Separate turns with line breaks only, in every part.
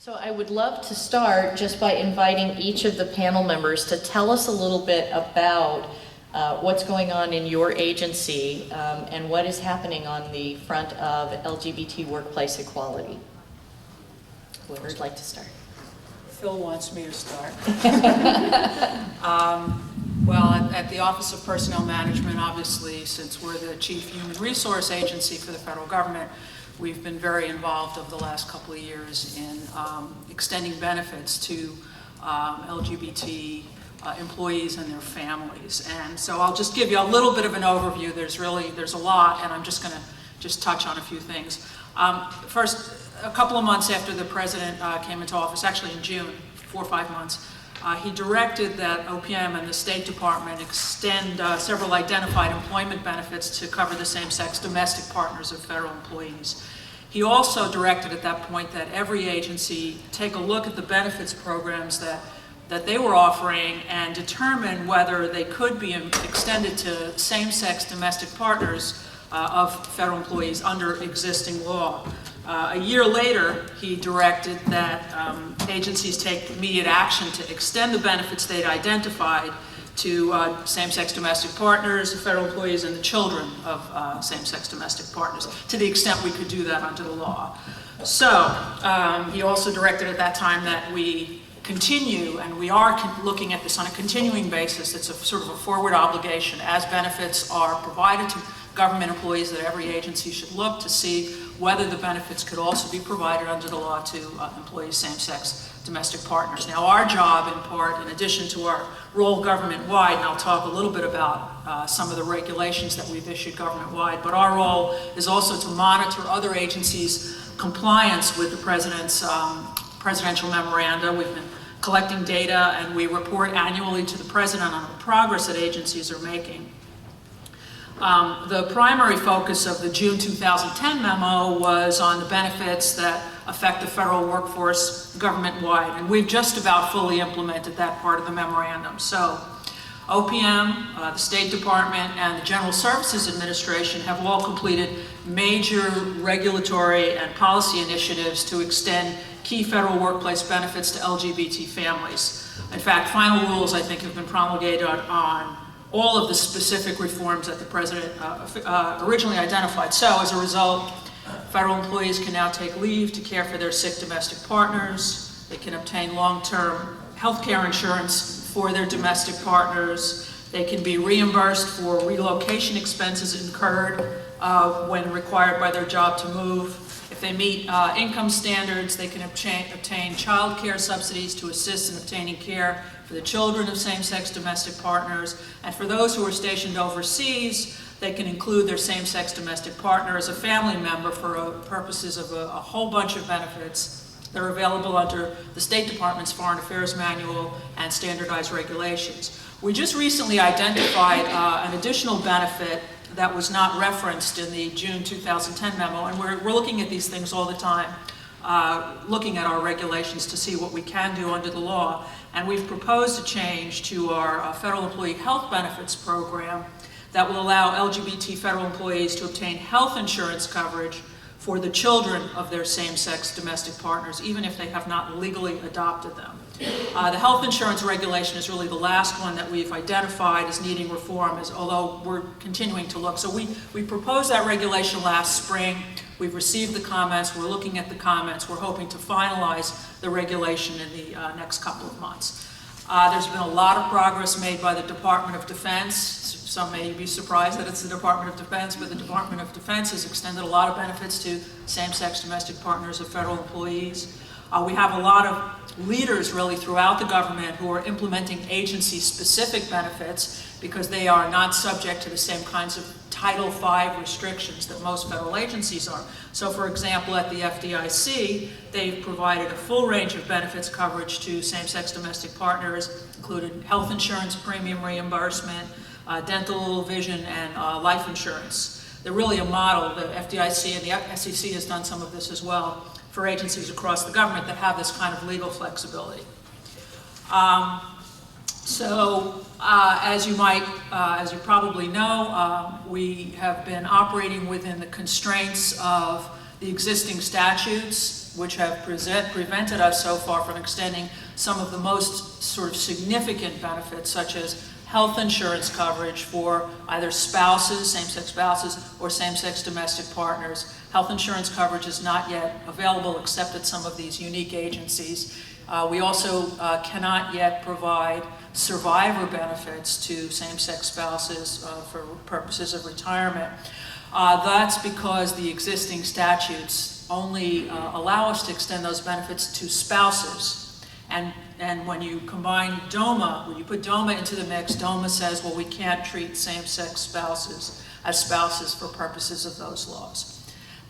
So I would love to start just by inviting each of the panel members to tell us a little bit about what's going on in your agency and what is happening on the front of LGBT workplace equality. Whoever'd like to start.
Phil wants me to start. Well, at the Office of Personnel Management, obviously, since we're the chief human resource agency for the federal government, we've been very involved over the last couple of years in extending benefits to LGBT employees and their families. And so I'll just give you a little bit of an overview. There's a lot, and I'm just going to touch on a few things. First, a couple of months after the president came into office, actually in June, 4 or 5 months, he directed that OPM and the State Department extend several identified employment benefits to cover the same-sex domestic partners of federal employees. He also directed at that point that every agency take a look at the benefits programs that they were offering and determine whether they could be extended to same-sex domestic partners of federal employees under existing law. A year later, he directed that agencies take immediate action to extend the benefits they'd identified to same-sex domestic partners, federal employees, and the children of same-sex domestic partners, to the extent we could do that under the law. So he also directed at that time that we continue, and we are looking at this on a continuing basis. It's a sort of a forward obligation as benefits are provided to government employees that every agency should look to see whether the benefits could also be provided under the law to employees same-sex domestic partners. Now, our job, in part, in addition to our role government-wide, and I'll talk a little bit about some of the regulations that we've issued government-wide, but our role is also to monitor other agencies' compliance with the president's presidential memoranda. We've been collecting data, and we report annually to the president on the progress that agencies are making. The primary focus of the June 2010 memo was on the benefits that affect the federal workforce government-wide, and we've just about fully implemented that part of the memorandum. So OPM, the State Department, and the General Services Administration have all completed major regulatory and policy initiatives to extend key federal workplace benefits to LGBT families. In fact, final rules, I think, have been promulgated on all of the specific reforms that the president originally identified. So as a result, federal employees can now take leave to care for their sick domestic partners. They can obtain long-term health care insurance for their domestic partners. They can be reimbursed for relocation expenses incurred when required by their job to move. If they meet income standards, they can obtain child care subsidies to assist in obtaining care for the children of same-sex domestic partners. And for those who are stationed overseas, they can include their same-sex domestic partner as a family member for purposes of a whole bunch of benefits that are available under the State Department's Foreign Affairs Manual and standardized regulations. We just recently identified an additional benefit that was not referenced in the June 2010 memo, and we're looking at these things all the time, looking at our regulations to see what we can do under the law. And we've proposed a change to our federal employee health benefits program that will allow LGBT federal employees to obtain health insurance coverage for the children of their same-sex domestic partners, even if they have not legally adopted them. The health insurance regulation is really the last one that we've identified as needing reform, although we're continuing to look. So we proposed that regulation last spring. We've received the comments. We're looking at the comments. We're hoping to finalize the regulation in the next couple of months. There's been a lot of progress made by the Department of Defense. Some may be surprised that it's the Department of Defense, but the Department of Defense has extended a lot of benefits to same-sex domestic partners of federal employees. We have a lot of leaders really throughout the government who are implementing agency-specific benefits because they are not subject to the same kinds of Title V restrictions that most federal agencies are. So for example, at the FDIC, they've provided a full range of benefits coverage to same-sex domestic partners, including health insurance premium reimbursement, dental, vision, and life insurance. They're really a model. The FDIC and the SEC has done some of this as well for agencies across the government that have this kind of legal flexibility. As you probably know, we have been operating within the constraints of the existing statutes, which have prevented us so far from extending some of the most sort of significant benefits, such as health insurance coverage for either spouses, same-sex spouses, or same-sex domestic partners. Health insurance coverage is not yet available except at some of these unique agencies. We also cannot yet provide survivor benefits to same-sex spouses for purposes of retirement. That's because the existing statutes only allow us to extend those benefits to spouses. And when you combine DOMA, when you put DOMA into the mix, DOMA says, well, we can't treat same-sex spouses as spouses for purposes of those laws.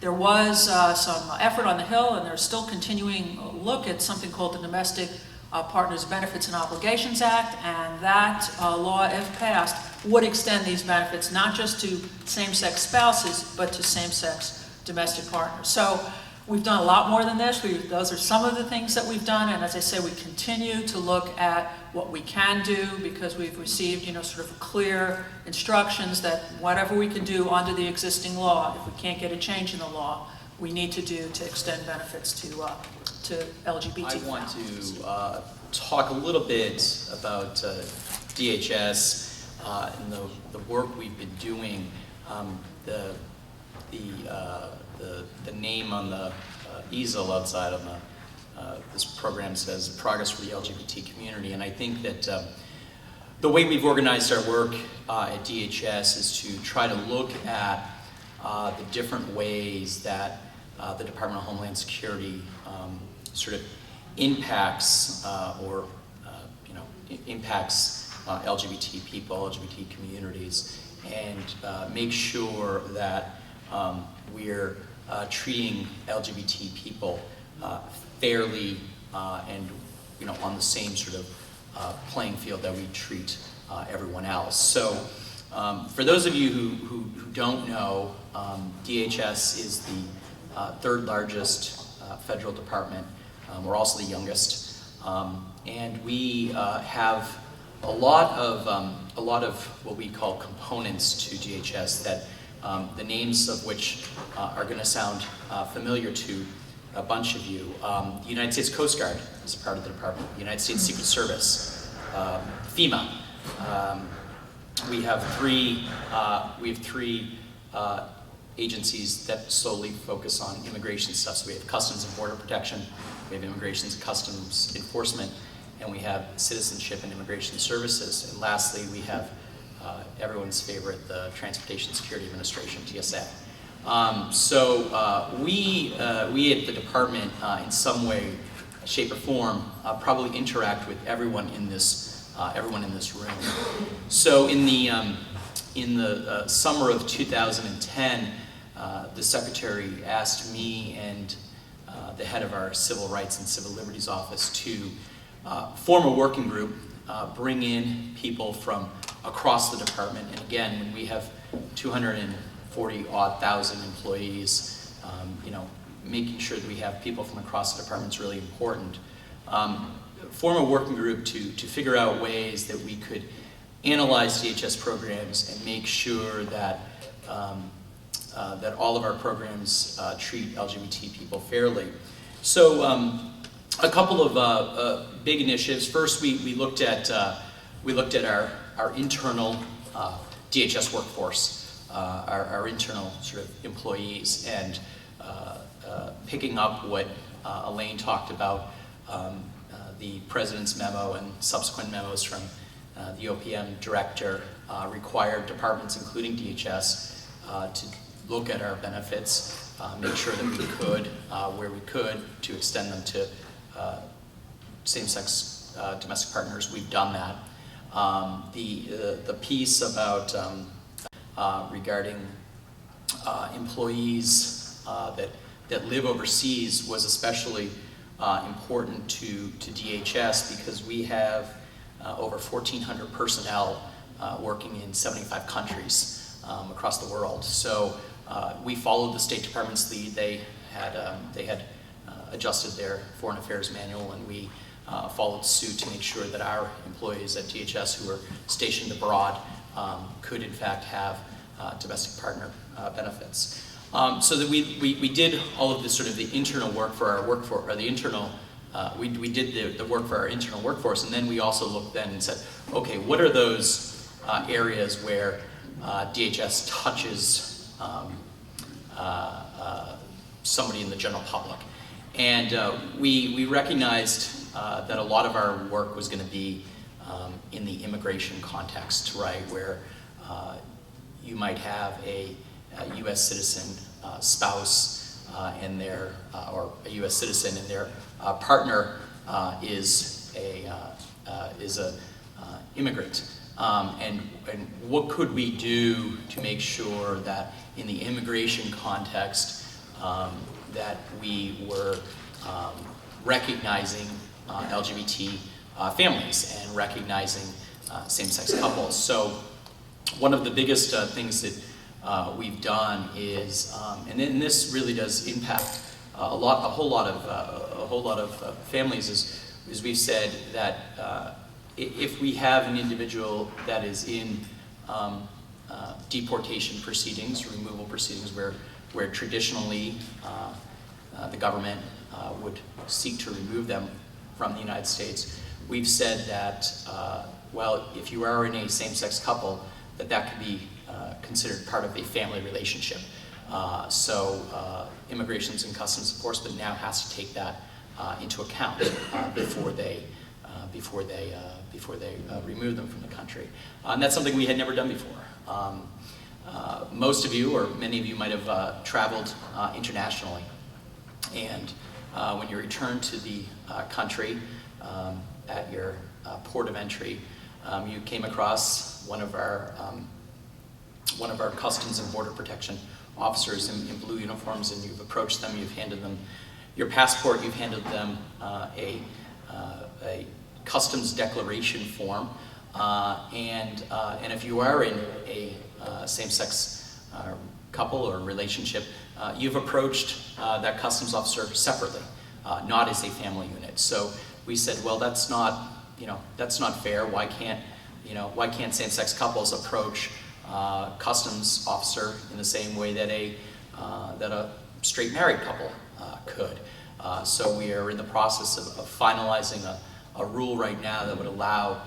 There was some effort on the Hill, and there's still continuing look at something called the Domestic Partners Benefits and Obligations Act, and that law, if passed, would extend these benefits not just to same-sex spouses, but to same-sex domestic partners. So we've done a lot more than this. Those are some of the things that we've done, and as I say, we continue to look at what we can do because we've received, sort of clear instructions that whatever we can do under the existing law, if we can't get a change in the law, we need to do to extend benefits to LGBT
I want
families.
to talk a little bit about DHS and the work we've been doing. The name on the easel outside of this program says Progress for the LGBT Community, and I think that the way we've organized our work at DHS is to try to look at the different ways that the Department of Homeland Security sort of impacts impacts LGBT people, LGBT communities, and make sure that we're treating LGBT people fairly and on the same sort of playing field that we treat everyone else. So for those of you who don't know, DHS is the third largest federal department. We're also the youngest, and we have a lot of what we call components to DHS that the names of which are going to sound familiar to a bunch of you. The United States Coast Guard is a part of the department. The United States Secret Service, FEMA. We have three agencies that solely focus on immigration stuff. So we have Customs and Border Protection, we have Immigration and Customs Enforcement, and we have Citizenship and Immigration Services. And lastly, we have everyone's favorite, the Transportation Security Administration, TSA. We at the department, in some way, shape, or form, probably interact with everyone in this room. So in the summer of 2010, the secretary asked me and the head of our Civil Rights and Civil Liberties Office to form a working group, bring in people from across the department. And again, when we have 240-odd thousand employees, making sure that we have people from across the department is really important. Form a working group to figure out ways that we could analyze DHS programs and make sure that that all of our programs treat LGBT people fairly. So a couple of big initiatives. First, we looked at our internal DHS workforce, our internal sort of employees, and picking up what Elaine talked about, the President's memo and subsequent memos from the OPM director required departments, including DHS, to look at our benefits, make sure that we could, where we could, to extend them to same-sex domestic partners. We've done that. The piece about regarding employees that live overseas was especially important to DHS because we have over 1,400 personnel working in 75 countries across the world. So we followed the State Department's lead. They had adjusted their Foreign Affairs manual, and we followed suit to make sure that our employees at DHS who are stationed abroad could in fact have domestic partner benefits. So that we did all of this sort of the internal work for our workforce, or the internal, we did the work for our internal workforce, and then we also looked then and said, okay, what are those areas where DHS touches somebody in the general public? And we recognized that a lot of our work was going to be in the immigration context, right, where you might have a U.S. citizen spouse and their, or a U.S. citizen and their partner is a immigrant. And what could we do to make sure that in the immigration context that we were recognizing LGBT families and recognizing same-sex couples. So one of the biggest things that we've done is, and then this really does impact a whole lot of families, is we've said that if we have an individual that is in deportation proceedings, removal proceedings, where traditionally the government would seek to remove them from the United States, we've said that, well, if you are in a same-sex couple, that could be considered part of a family relationship. So Immigrations and Customs Enforcement now has to take that into account before they remove them from the country. And that's something we had never done before. Most of you, or many of you, might have traveled internationally. And when you return to the country at your port of entry, you came across one of our Customs and Border Protection officers in blue uniforms, and you've approached them, you've handed them your passport, you've handed them a customs declaration form, and if you are in a same-sex couple or relationship, you've approached that customs officer separately, not as a family unit. So we said, well, that's not fair. Why can't same-sex couples approach customs officer in the same way that a straight married couple could? So we are in the process of finalizing a rule right now that would allow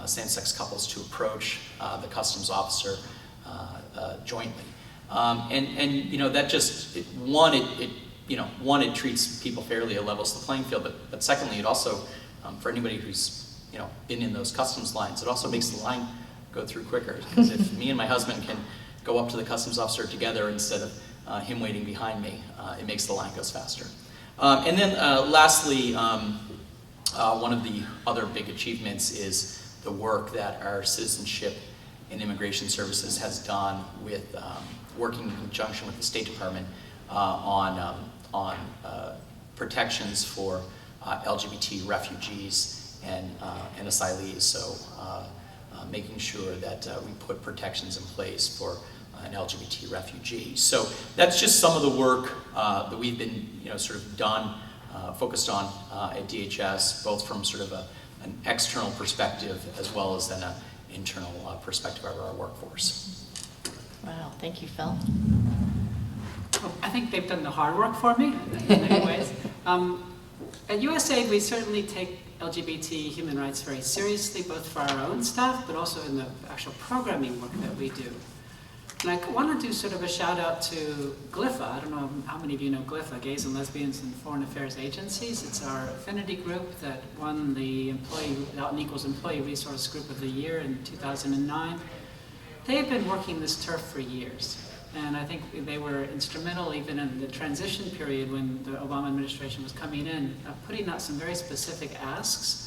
same-sex couples to approach the customs officer jointly. And that just, it treats people fairly, it levels the playing field, but secondly, it also, for anybody who's been in those customs lines, it also makes the line go through quicker. Because if me and my husband can go up to the customs officer together instead of him waiting behind me, it makes the line goes faster. And then lastly, one of the other big achievements is the work that our Citizenship and Immigration Services has done with working in conjunction with the State Department on protections for LGBT refugees and asylees. So making sure that we put protections in place for an LGBT refugee. So that's just some of the work that we've been sort of done, focused on at DHS, both from sort of an external perspective as well as then an internal perspective of our workforce.
Wow, thank you, Phil.
I think they've done the hard work for me in many ways. At USAID, we certainly take LGBT human rights very seriously, both for our own staff, but also in the actual programming work that we do. And I want to do sort of a shout out to GLIFA. I don't know how many of you know GLIFA, Gays and Lesbians in Foreign Affairs Agencies. It's our affinity group that won the Out and Equals Employee Resource Group of the Year in 2009. They've been working this turf for years. And I think they were instrumental even in the transition period when the Obama administration was coming in, putting out some very specific asks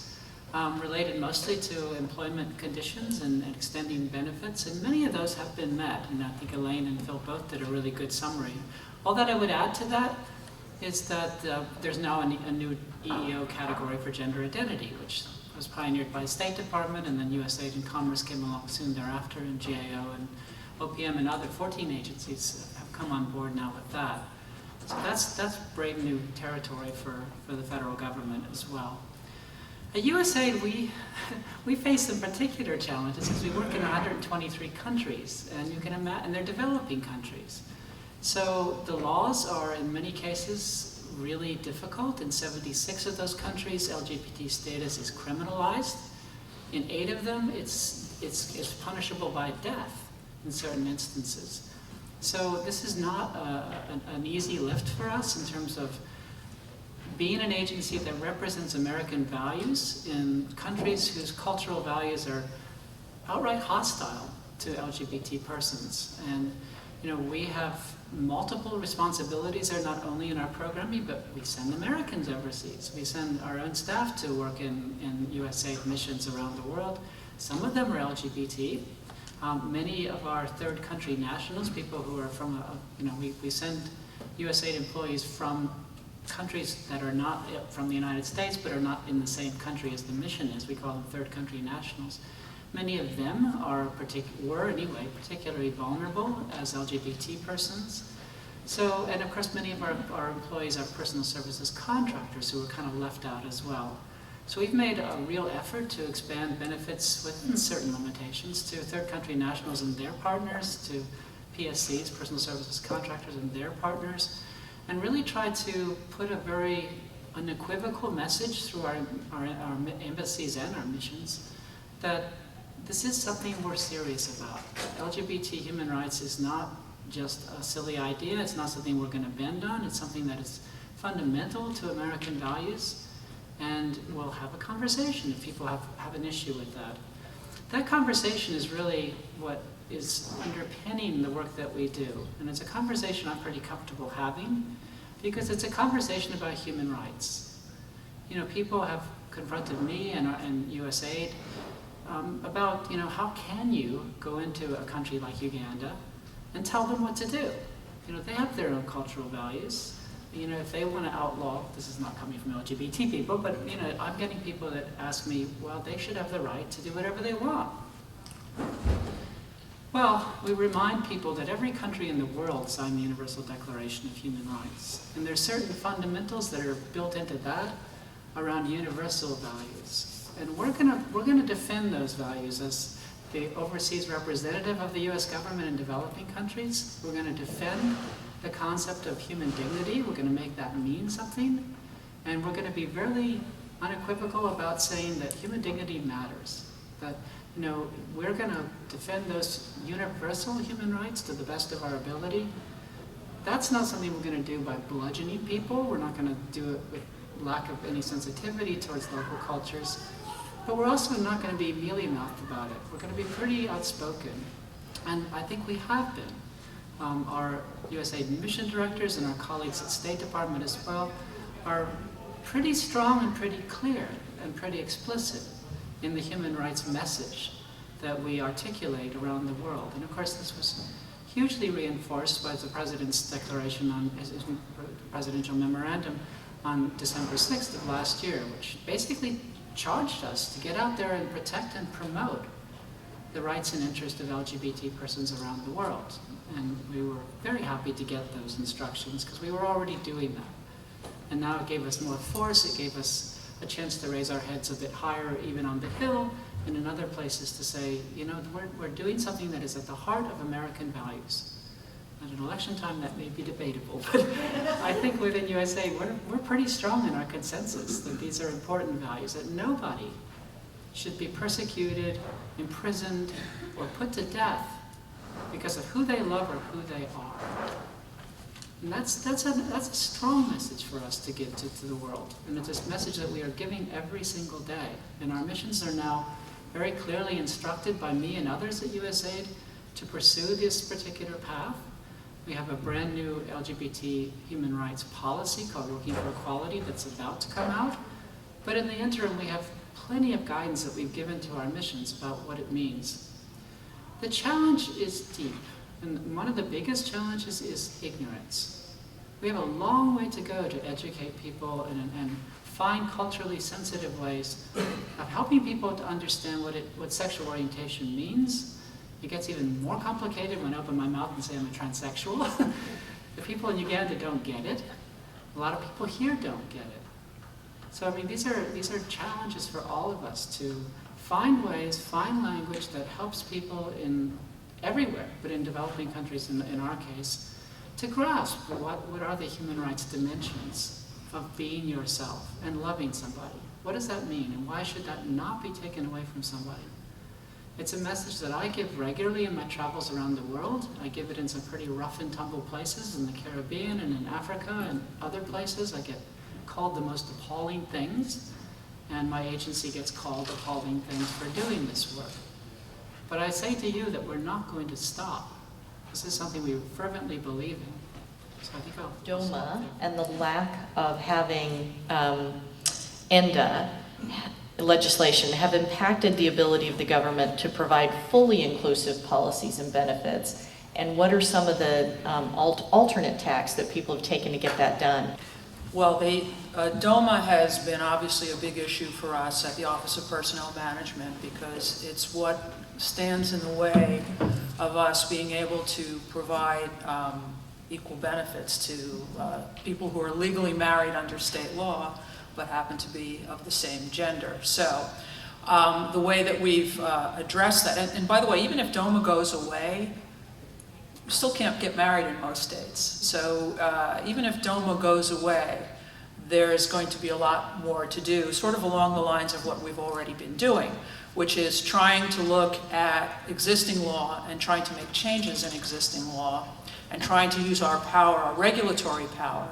related mostly to employment conditions and extending benefits. And many of those have been met. And I think Elaine and Phil both did a really good summary. All that I would add to that is that there's now a new EEO category for gender identity, which was pioneered by the State Department, and then USAID and Commerce came along soon thereafter, and GAO and OPM and other 14 agencies have come on board now with that. So that's brave new territory for the federal government as well. At USAID, we face some particular challenges because we work in 123 countries, and you can imagine, and they're developing countries. So the laws are in many cases really difficult. In 76 of those countries, LGBT status is criminalized. In 8 of them, it's punishable by death in certain instances. So this is not an easy lift for us in terms of being an agency that represents American values in countries whose cultural values are outright hostile to LGBT persons. And we have multiple responsibilities there, not only in our programming, but we send Americans overseas. We send our own staff to work in USAID missions around the world. Some of them are LGBT. Many of our third country nationals, people who are from, we send USAID employees from countries that are not from the United States, but are not in the same country as the mission is. We call them third country nationals. Many of them were anyway particularly vulnerable as LGBT persons. So, and of course many of our employees are personal services contractors who were kind of left out as well. So we've made a real effort to expand benefits within certain limitations to third country nationals and their partners, to PSCs, personal services contractors and their partners, and really try to put a very unequivocal message through our embassies and our missions that this is something we're serious about. LGBT human rights is not just a silly idea, it's not something we're going to bend on, it's something that is fundamental to American values. And we'll have a conversation if people have an issue with that. That conversation is really what is underpinning the work that we do. And it's a conversation I'm pretty comfortable having because it's a conversation about human rights. People have confronted me and USAID about, how can you go into a country like Uganda and tell them what to do? They have their own cultural values. If they want to outlaw, this is not coming from LGBT people, but I'm getting people that ask me, well, they should have the right to do whatever they want. Well, we remind people that every country in the world signed the Universal Declaration of Human Rights. And there's certain fundamentals that are built into that around universal values. And we're gonna defend those values as the overseas representative of the US government in developing countries. We're gonna defend the concept of human dignity. We're going to make that mean something. And we're going to be very unequivocal about saying that human dignity matters. That, we're going to defend those universal human rights to the best of our ability. That's not something we're going to do by bludgeoning people. We're not going to do it with lack of any sensitivity towards local cultures. But we're also not going to be mealy-mouthed about it. We're going to be pretty outspoken. And I think we have been. Our USAID mission directors and our colleagues at State Department as well are pretty strong and pretty clear and pretty explicit in the human rights message that we articulate around the world. And of course this was hugely reinforced by the President's declaration on his presidential memorandum on December 6th of last year, which basically charged us to get out there and protect and promote the rights and interests of LGBT persons around the world. And we were very happy to get those instructions because we were already doing that. And now it gave us more force, it gave us a chance to raise our heads a bit higher even on the Hill and in other places to say, we're doing something that is at the heart of American values. At an election time that may be debatable, but I think within USA we're pretty strong in our consensus that these are important values, that nobody should be persecuted, imprisoned, or put to death because of who they love or who they are. And that's a strong message for us to give to the world. And it's a message that we are giving every single day. And our missions are now very clearly instructed by me and others at USAID to pursue this particular path. We have a brand new LGBT human rights policy called Working for Equality that's about to come out. But in the interim, we have plenty of guidance that we've given to our missions about what it means. The challenge is deep, and one of the biggest challenges is ignorance. We have a long way to go to educate people and find culturally sensitive ways of helping people to understand what sexual orientation means. It gets even more complicated when I open my mouth and say I'm a transsexual. The people in Uganda don't get it. A lot of people here don't get it. So I mean, these are challenges for all of us to find ways, find language that helps people in everywhere, but in developing countries in our case, to grasp what are the human rights dimensions of being yourself and loving somebody. What does that mean, and why should that not be taken away from somebody? It's a message that I give regularly in my travels around the world. I give it in some pretty rough and tumble places in the Caribbean and in Africa and other places. I get called the most appalling things, and my agency gets called appalling things for doing this work. But I say to you that we're not going to stop. This is something we fervently believe in. So I think I'll
DOMA and the lack of having ENDA legislation have impacted the ability of the government to provide fully inclusive policies and benefits? And what are some of the alternate tacks that people have taken to get that done?
Well, DOMA has been obviously a big issue for us at the Office of Personnel Management because it's what stands in the way of us being able to provide equal benefits to people who are legally married under state law but happen to be of the same gender. So the way that we've addressed that, and by the way, even if DOMA goes away, you still can't get married in most states. So even if DOMA goes away, there's going to be a lot more to do, sort of along the lines of what we've already been doing, which is trying to look at existing law and trying to make changes in existing law and trying to use our power, our regulatory power,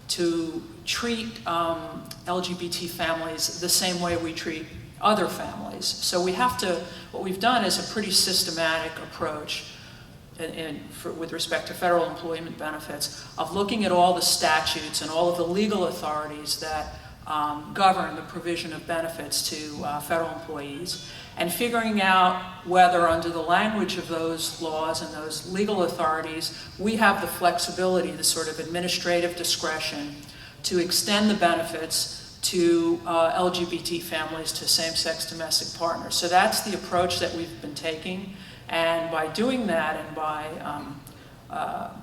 to treat LGBT families the same way we treat other families. So we have to, what we've done is a pretty systematic approach with respect to federal employment benefits of looking at all the statutes and all of the legal authorities that govern the provision of benefits to federal employees, and figuring out whether under the language of those laws and those legal authorities, we have the flexibility, the sort of administrative discretion to extend the benefits to LGBT families, to same-sex domestic partners. So that's the approach that we've been taking. And by doing that and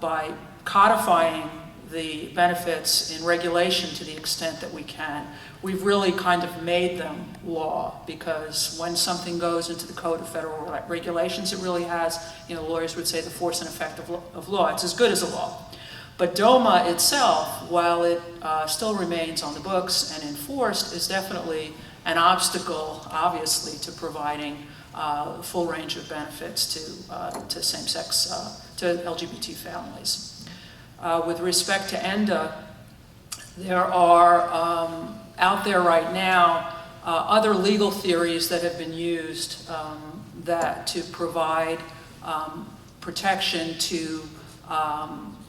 by codifying the benefits in regulation to the extent that we can, we've really kind of made them law, because when something goes into the Code of Federal Regulations, it really has, lawyers would say, the force and effect of law. It's as good as a law. But DOMA itself, while it still remains on the books and enforced, is definitely an obstacle, obviously, to providing full range of benefits to same-sex, to LGBT families. With respect to ENDA, there are out there right now other legal theories that have been used to provide protection to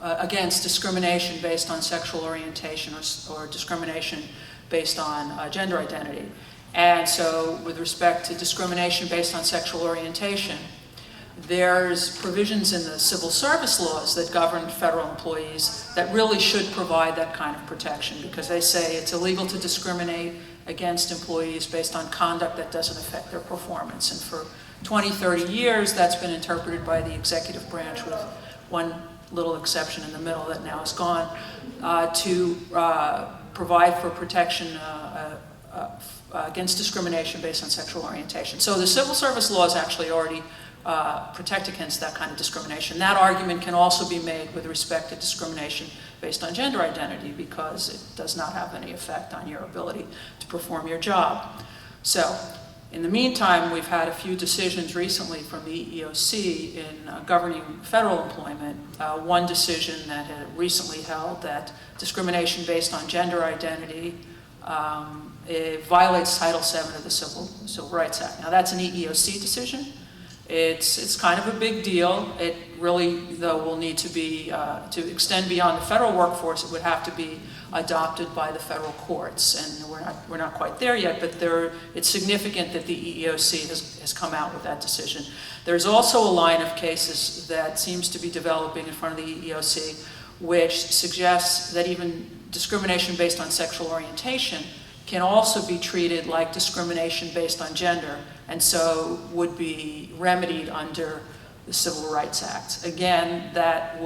against discrimination based on sexual orientation or discrimination based on gender identity. And so with respect to discrimination based on sexual orientation, there's provisions in the civil service laws that govern federal employees that really should provide that kind of protection, because they say it's illegal to discriminate against employees based on conduct that doesn't affect their performance. And for 20, 30 years, that's been interpreted by the executive branch, with one little exception in the middle that now is gone, to provide for protection against discrimination based on sexual orientation. So the civil service laws actually already protect against that kind of discrimination. That argument can also be made with respect to discrimination based on gender identity, because it does not have any effect on your ability to perform your job. So in the meantime, we've had a few decisions recently from the EEOC in governing federal employment. One decision that had recently held that discrimination based on gender identity it violates Title VII of the Civil Rights Act. Now that's an EEOC decision. It's kind of a big deal. It really, though, will need to be, to extend beyond the federal workforce, it would have to be adopted by the federal courts. And we're not quite there yet, but it's significant that the EEOC has come out with that decision. There's also a line of cases that seems to be developing in front of the EEOC, which suggests that even discrimination based on sexual orientation can also be treated like discrimination based on gender, and so would be remedied under the Civil Rights Act. Again, that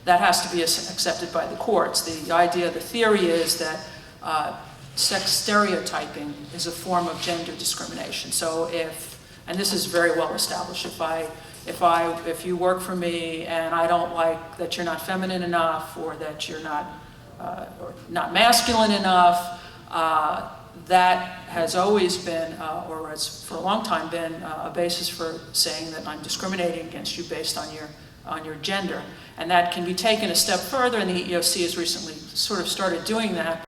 has to be accepted by the courts. The idea, the theory is that sex stereotyping is a form of gender discrimination. So and this is very well established, if I if you work for me and I don't like that you're not feminine enough, or that you're not masculine enough, that has always been, or has for a long time been, a basis for saying that I'm discriminating against you based on your gender. And that can be taken a step further, and the EEOC has recently sort of started doing that.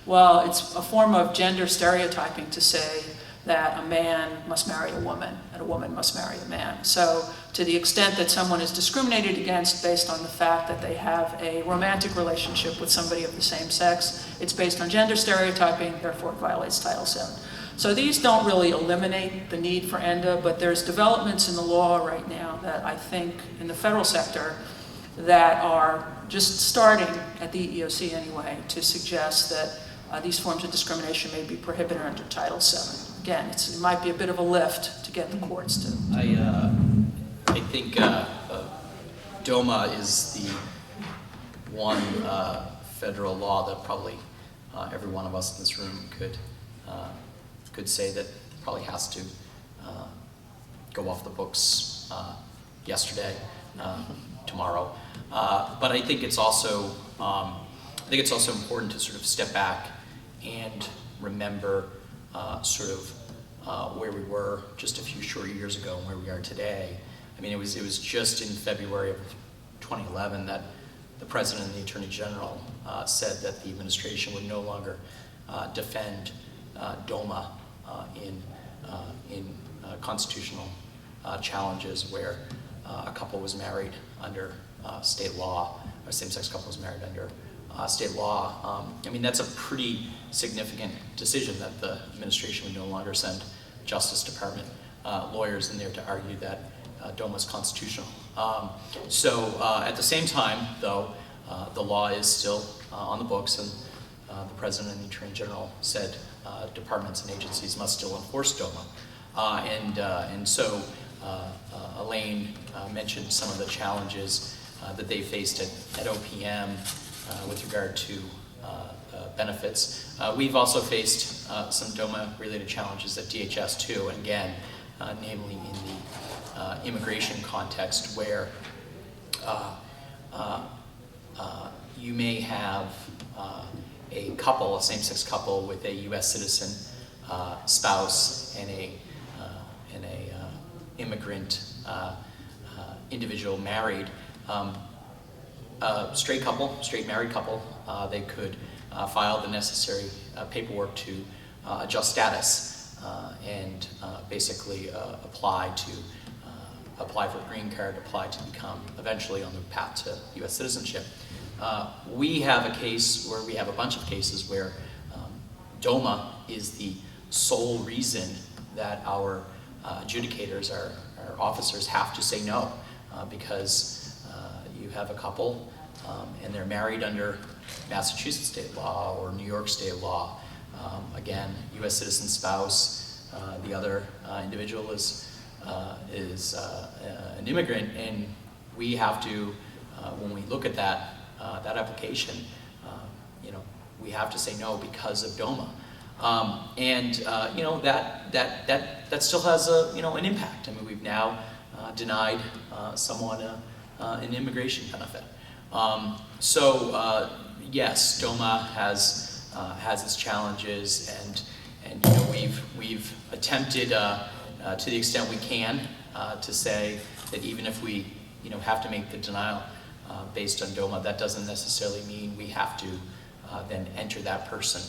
Well, it's a form of gender stereotyping to say that a man must marry a woman and a woman must marry a man. So to the extent that someone is discriminated against based on the fact that they have a romantic relationship with somebody of the same sex, it's based on gender stereotyping, therefore it violates Title VII. So these don't really eliminate the need for ENDA, but there's developments in the law right now that I think in the federal sector that are just starting, at the EEOC anyway, to suggest that these forms of discrimination may be prohibited under Title VII. Again, it might be a bit of a lift to get the courts to.
I think DOMA is the one federal law that probably every one of us in this room could say that probably has to go off the books yesterday, tomorrow. But I think it's also important to sort of step back and remember sort of where we were just a few short years ago and where we are today. I mean, it was just in February of 2011 that the President and the Attorney General said that the administration would no longer defend DOMA in constitutional challenges where a couple was married under state law, a same-sex couple was married under state law. I mean, that's a pretty significant decision that the administration would no longer send Justice Department lawyers in there to argue that DOMA is constitutional. So at the same time, though, the law is still on the books, and the President and the Attorney General said departments and agencies must still enforce DOMA. And so Elaine mentioned some of the challenges that they faced at OPM with regard to benefits. We've also faced some DOMA-related challenges at DHS too, and again, namely in the immigration context, where you may have a couple, a same-sex couple with a U.S. citizen spouse and a immigrant individual married. Straight married couple, they could file the necessary paperwork to adjust status and basically apply for a green card, apply to become eventually on the path to U.S. citizenship. We have a case where we have a bunch of cases where DOMA is the sole reason that our adjudicators, our officers have to say no, because you have a couple and they're married under Massachusetts state law or New York state law. Again, U.S. citizen spouse, the other individual is an immigrant, and we have to, when we look at that application, we have to say no because of DOMA. That still has an impact. I mean, we've now denied someone an immigration benefit. Yes, DOMA has its challenges, and we've attempted to the extent we can to say that even if we have to make the denial based on DOMA, that doesn't necessarily mean we have to then enter that person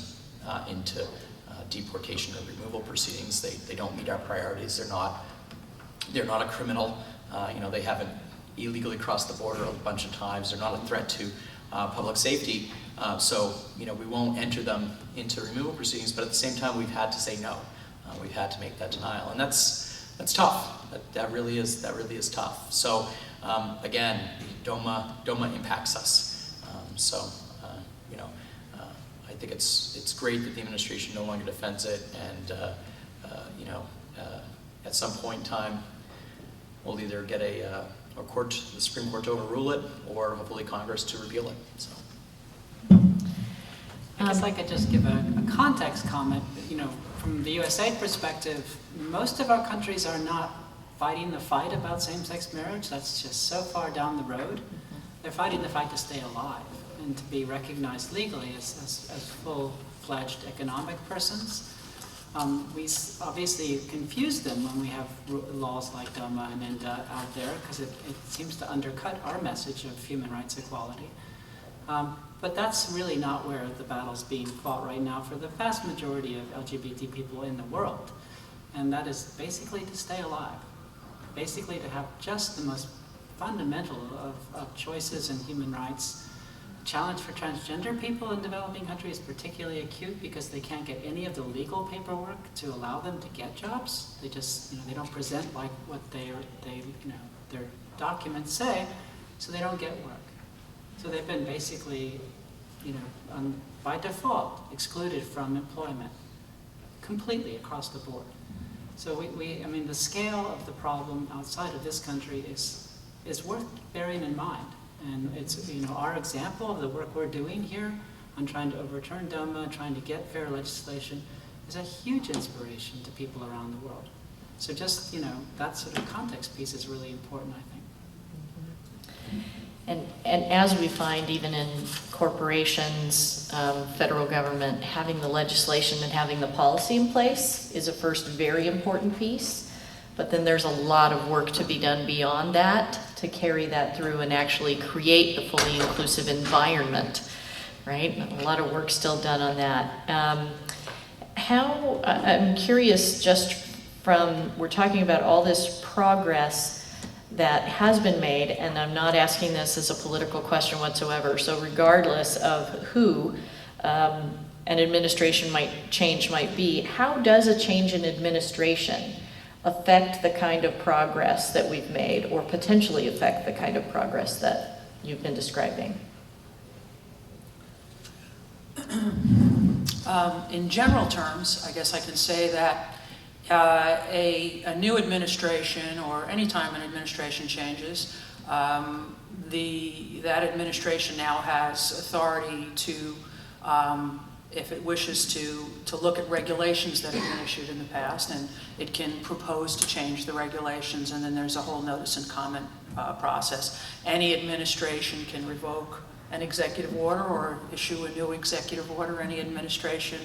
into deportation or removal proceedings. They don't meet our priorities. They're not a criminal. They haven't illegally crossed the border a bunch of times. They're not a threat to public safety. So we won't enter them into removal proceedings. But at the same time, we've had to say no. We've had to make that denial, and that's tough. That really is tough. So again, DOMA impacts us. I think it's great that the administration no longer defends it, and at some point in time, we'll either get the Supreme Court to overrule it, or hopefully Congress to repeal it. So.
I guess I could just give a context comment. From the USAID perspective, most of our countries are not fighting the fight about same-sex marriage. That's just so far down the road. They're fighting the fight to stay alive and to be recognized legally as full-fledged economic persons. We obviously confuse them when we have laws like DOMA and NDA out there, because it seems to undercut our message of human rights equality. But that's really not where the battle's being fought right now for the vast majority of LGBT people in the world. And that is basically to stay alive, basically to have just the most fundamental of choices in human rights. The challenge for transgender people in developing countries is particularly acute because they can't get any of the legal paperwork to allow them to get jobs. They just, they don't present like what their documents say, so they don't get work. So they've been basically, by default, excluded from employment completely across the board. So I mean, the scale of the problem outside of this country is worth bearing in mind. And it's, our example of the work we're doing here on trying to overturn DOMA, trying to get fair legislation, is a huge inspiration to people around the world. So just, that sort of context piece is really important, I think.
And as we find, even in corporations, federal government, having the legislation and having the policy in place is a first very important piece. But then there's a lot of work to be done beyond that to carry that through and actually create the fully inclusive environment, right? A lot of work still done on that. I'm curious, just from, we're talking about all this progress that has been made, and I'm not asking this as a political question whatsoever, so regardless of who an administration might be, how does a change in administration affect the kind of progress that we've made, or potentially affect the kind of progress that you've been describing?
In general terms, I guess I can say that a new administration, or any time an administration changes, that administration now has authority to, if it wishes to look at regulations that have been issued in the past, and it can propose to change the regulations, and then there's a whole notice and comment process. Any administration can revoke an executive order or issue a new executive order. Any administration,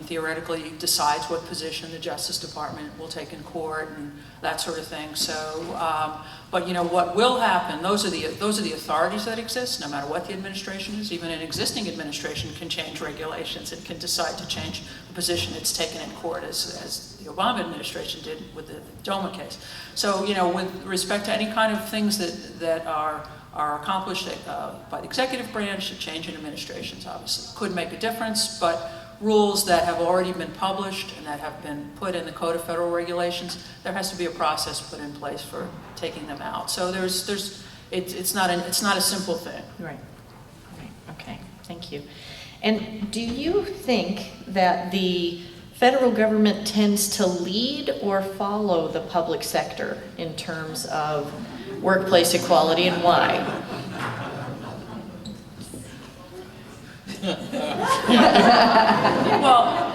theoretically decides what position the Justice Department will take in court and that sort of thing. So, but what will happen? Those are the authorities that exist, no matter what the administration is. Even an existing administration can change regulations and can decide to change the position it's taken in court, as the Obama administration did with the DOMA case. So, with respect to any kind of things that are accomplished by the executive branch, a change in administrations obviously could make a difference, but rules that have already been published and that have been put in the Code of Federal Regulations, there has to be a process put in place for taking them out. So it's not a simple thing.
Right. Okay. Thank you. And do you think that the federal government tends to lead or follow the public sector in terms of workplace equality, and why?
Well,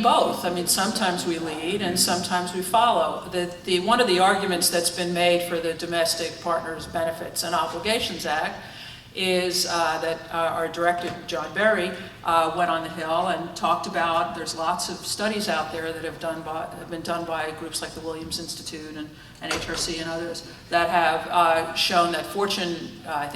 both. Sometimes we lead and sometimes we follow. One of the arguments that's been made for the Domestic Partners Benefits and Obligations Act is that our director, John Berry, went on the Hill and talked about, there's lots of studies out there that have been done by groups like the Williams Institute and HRC and others, that have shown that Fortune, I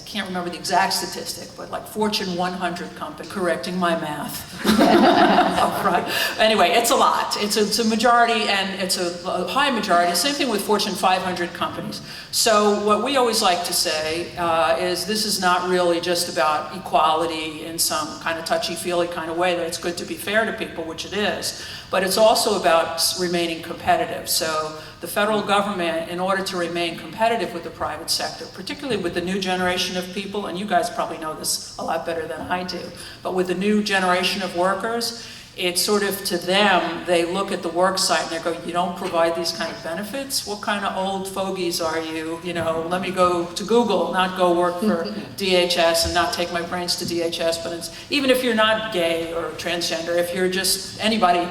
can't remember the exact statistic, but like Fortune 100 company, correcting my math up front. Anyway, it's a lot. It's a majority, and it's a high majority. Same thing with Fortune 500 companies. So what we always like to say is this is not really just about equality in some kind of touchy-feely kind of way, that it's good to be fair to people, which it is, but it's also about remaining competitive. So the federal government, in order to remain competitive with the private sector, particularly with the new generation of people, and you guys probably know this a lot better than I do, but with the new generation of workers, it's sort of to them, they look at the work site and they go, you don't provide these kind of benefits? What kind of old fogies are you? You know, let me go to Google, not go work for DHS and not take my brains to DHS, but it's, even if you're not gay or transgender, if you're just anybody.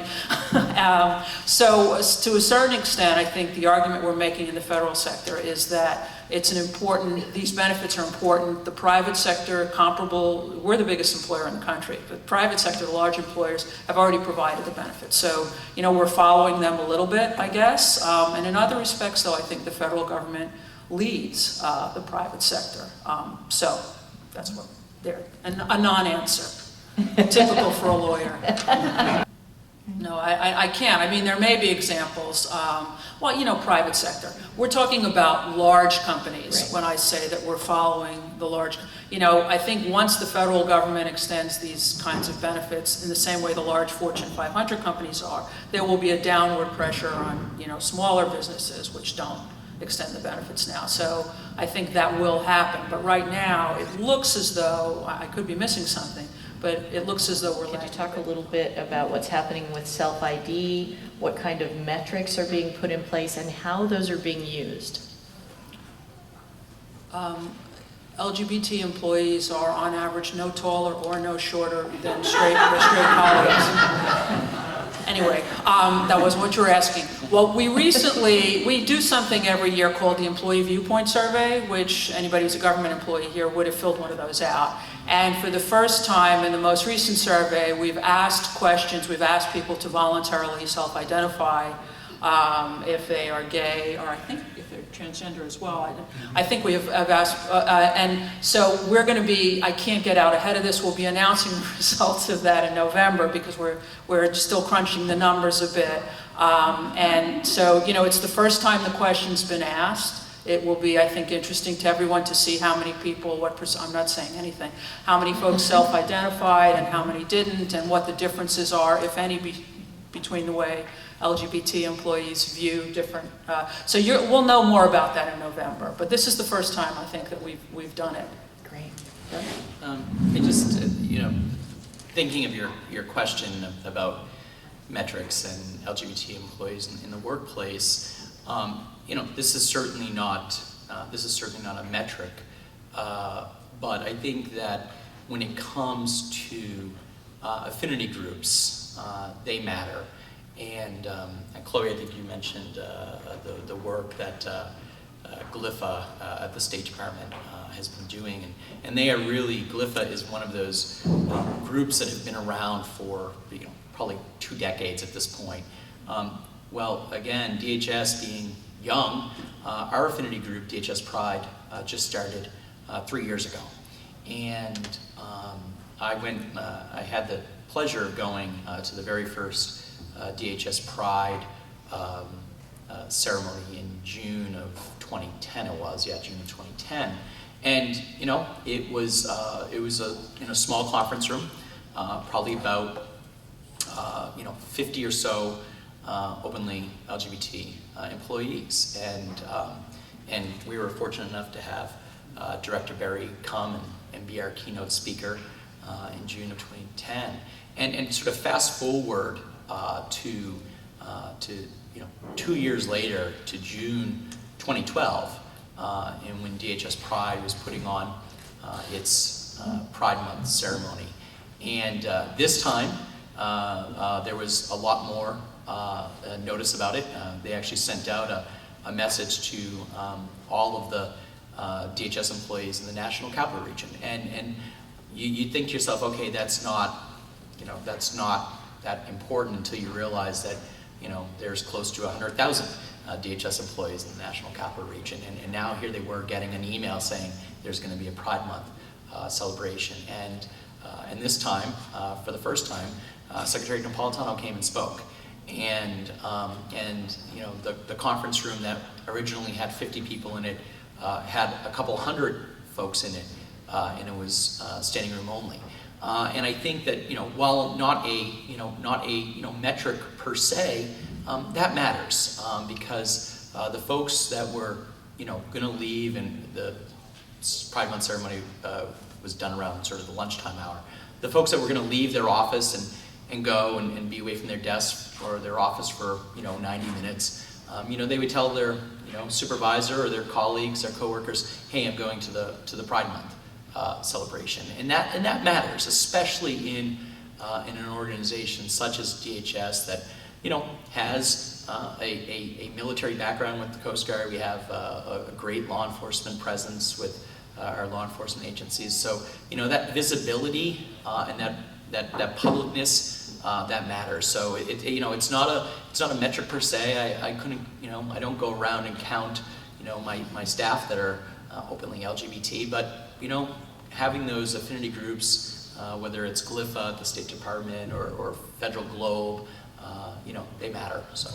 So to a certain extent, I think the argument we're making in the federal sector is that it's an important, these benefits are important. The private sector, comparable, we're the biggest employer in the country. The private sector, the large employers, have already provided the benefits. So, you know, we're following them a little bit, I guess. And in other respects, though, I think the federal government leads the private sector. So that's what they're, a non-answer, typical for a lawyer. No, I can't. I mean, there may be examples. Well, you know, private sector. We're talking about large companies.
Right.
When I say that we're following the large, you know, I think once the federal government extends these kinds of benefits in the same way the large Fortune 500 companies are, there will be a downward pressure on, you know, smaller businesses which don't extend the benefits now. So I think that will happen. But right now, it looks as though, I could be missing something, but it looks as though we're
Can you
lagging.
talk a little bit about what's happening with self-ID, what kind of metrics are being put in place, and how those are being used?
LGBT employees are on average no taller or no shorter than straight colleagues. Anyway, that wasn't what you were asking. Well, we do something every year called the Employee Viewpoint Survey, which anybody who's a government employee here would have filled one of those out. And for the first time in the most recent survey, we've asked questions, we've asked people to voluntarily self-identify if they are gay, or I think if they're transgender as well. I think we have asked, and so we're going to be, I can't get out ahead of this, we'll be announcing the results of that in November because we're still crunching the numbers a bit. And so, you know, it's the first time the question's been asked. It will be, I think, interesting to everyone to see how many people, I'm not saying anything, how many folks self-identified and how many didn't, and what the differences are, if any, between the way LGBT employees view different, so we'll know more about that in November. But this is the first time, I think, that we've done it.
Great.
I just, you know, thinking of your question about metrics and LGBT employees in the workplace, you know, this is certainly not a metric, but I think that when it comes to affinity groups, they matter. And Chloe, I think you mentioned the work that GLIFA at the State Department has been doing, and they are really, GLIFA is one of those groups that have been around for, you know, probably 2 decades at this point. Well, again, DHS being young, our affinity group, DHS Pride, just started 3 years ago. And I had the pleasure of going to the very first DHS Pride ceremony in June of 2010 June of 2010. And, you know, it was in a small conference room, probably about, 50 or so openly LGBT employees, and we were fortunate enough to have Director Berry come and be our keynote speaker in June of 2010, and sort of fast forward to 2 years later to June 2012, and when DHS Pride was putting on its Pride Month ceremony, and this time there was a lot more notice about it. They actually sent out a message to all of the DHS employees in the National Capital Region, and you think to yourself, okay, that's not that important until you realize that, you know, there's close to 100,000 DHS employees in the National Capital Region, and now here they were getting an email saying there's going to be a Pride Month celebration, and this time, for the first time, Secretary Napolitano came and spoke, and you know, the conference room that originally had 50 people in it had a couple hundred folks in it, and it was standing room only. And I think that, you know, while not a metric per se, that matters, because the folks that were, you know, going to leave, and the Pride Month ceremony was done around sort of the lunchtime hour. The folks that were going to leave their office and go and be away from their desk or their office for 90 minutes. They would tell their supervisor or their colleagues, their coworkers, hey, I'm going to the Pride Month celebration, and that matters, especially in an organization such as DHS that has a military background with the Coast Guard. We have a great law enforcement presence with our law enforcement agencies. So that visibility and that publicness that matters. So it's not a metric per se. I couldn't I don't go around and count my staff that are openly LGBT, but having those affinity groups, whether it's GLIFA at the State Department or Federal Globe, they matter. So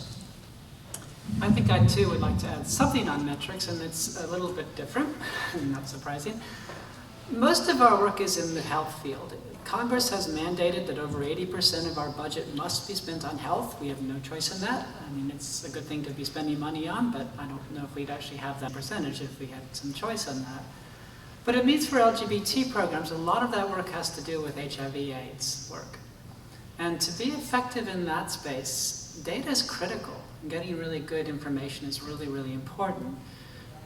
I think I too would like to add something on metrics, and it's a little bit different, not surprising. Most of our work is in the health field. Congress has mandated that over 80% of our budget must be spent on health. We have no choice in that. I mean, it's a good thing to be spending money on, but I don't know if we'd actually have that percentage if we had some choice on that. But it means for LGBT programs, a lot of that work has to do with HIV/AIDS work. And to be effective in that space, data is critical. Getting really good information is really, really important.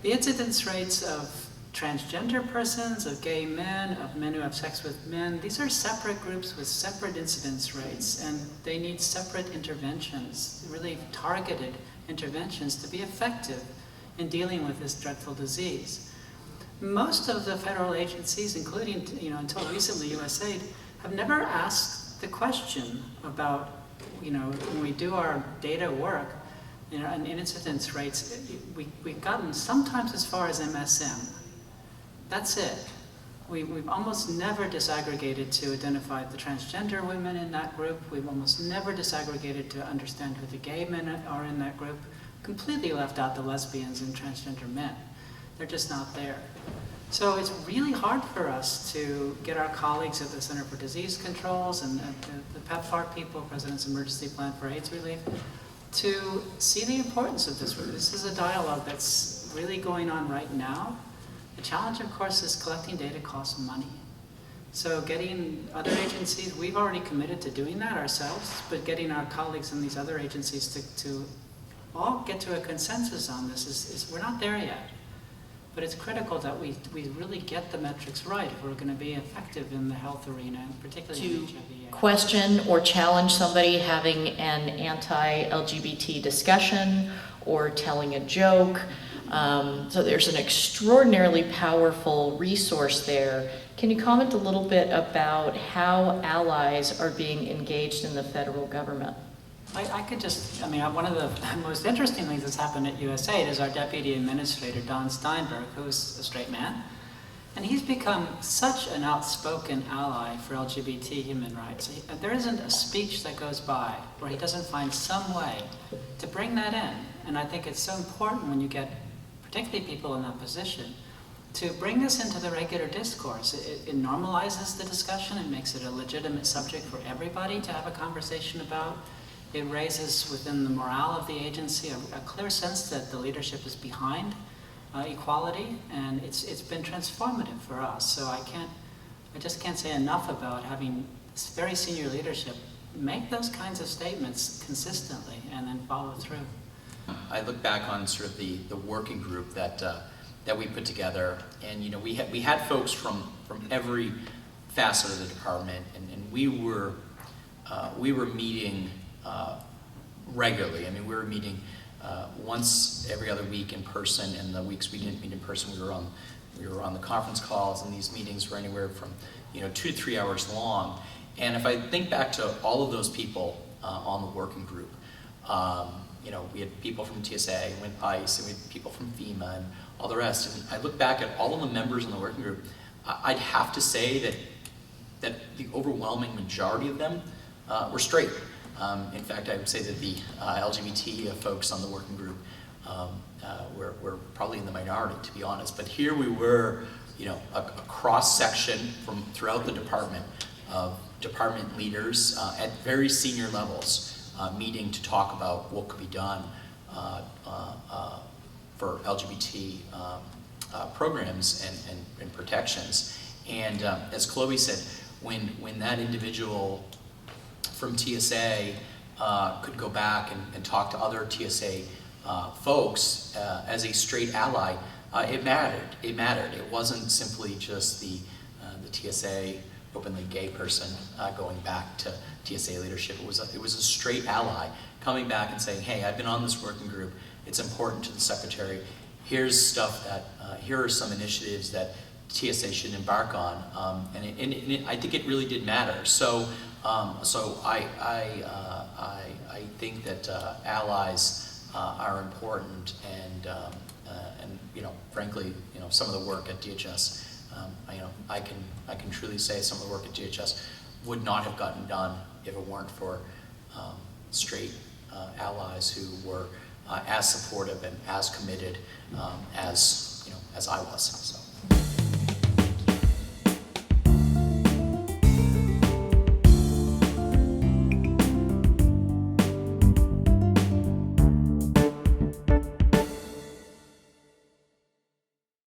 The incidence rates of transgender persons, of gay men, of men who have sex with men, these are separate groups with separate incidence rates, and they need separate interventions, really targeted interventions to be effective in dealing with this dreadful disease. Most of the federal agencies, including until recently USAID, have never asked the question about when we do our data work, and incidence rates, we've gotten sometimes as far as MSM. That's it. We've almost never disaggregated to identify the transgender women in that group. We've almost never disaggregated to understand who the gay men are in that group. Completely left out the lesbians and transgender men. They're just not there. So it's really hard for us to get our colleagues at the Center for Disease Controls and the PEPFAR people, President's Emergency Plan for AIDS Relief, to see the importance of this work. This is a dialogue that's really going on right now. The challenge, of course, is collecting data costs money. So getting other agencies, we've already committed to doing that ourselves, but getting our colleagues in these other agencies to all get to a consensus on this is we're not there yet. But it's critical that we really get the metrics right if we're going to be effective in the health arena, and particularly in HIV.
Question or challenge somebody having an anti-LGBT discussion or telling a joke. So there's an extraordinarily powerful resource there. Can you comment a little bit about how allies are being engaged in the federal government?
One of the most interesting things that's happened at USAID is our Deputy Administrator, Don Steinberg, who's a straight man. And he's become such an outspoken ally for LGBT human rights. There isn't a speech that goes by where he doesn't find some way to bring that in. And I think it's so important when you get particularly people in that position to bring this into the regular discourse. It normalizes the discussion. It makes it a legitimate subject for everybody to have a conversation about. It raises within the morale of the agency a clear sense that the leadership is behind equality, and it's been transformative for us. So I just can't say enough about having this very senior leadership make those kinds of statements consistently and then follow through.
I look back on sort of the working group that we put together, and we had folks from every facet of the department, and we were meeting regularly. I mean, we were meeting once every other week in person, and the weeks we didn't meet in person, we were on the conference calls, and these meetings were anywhere from 2 to 3 hours long. And if I think back to all of those people on the working group, we had people from TSA, and ICE, and we had people from FEMA, and all the rest. And I look back at all of the members in the working group, I'd have to say that the overwhelming majority of them were straight. In fact, I would say that the LGBT folks on the working group were probably in the minority, to be honest. But here we were, a cross-section from throughout the department of department leaders at very senior levels meeting to talk about what could be done for LGBT programs and protections. And as Chloe said, when that individual from TSA could go back and talk to other TSA folks as a straight ally, it mattered. It mattered. It wasn't simply just the TSA openly gay person going back to TSA leadership. It was a straight ally coming back and saying, hey, I've been on this working group. It's important to the Secretary. Here's stuff that, here are some initiatives that TSA should embark on. I think it really did matter. So I think that allies are important, and frankly, some of the work at DHS, I can truly say some of the work at DHS would not have gotten done if it weren't for straight allies who were as supportive and as committed as I was. So.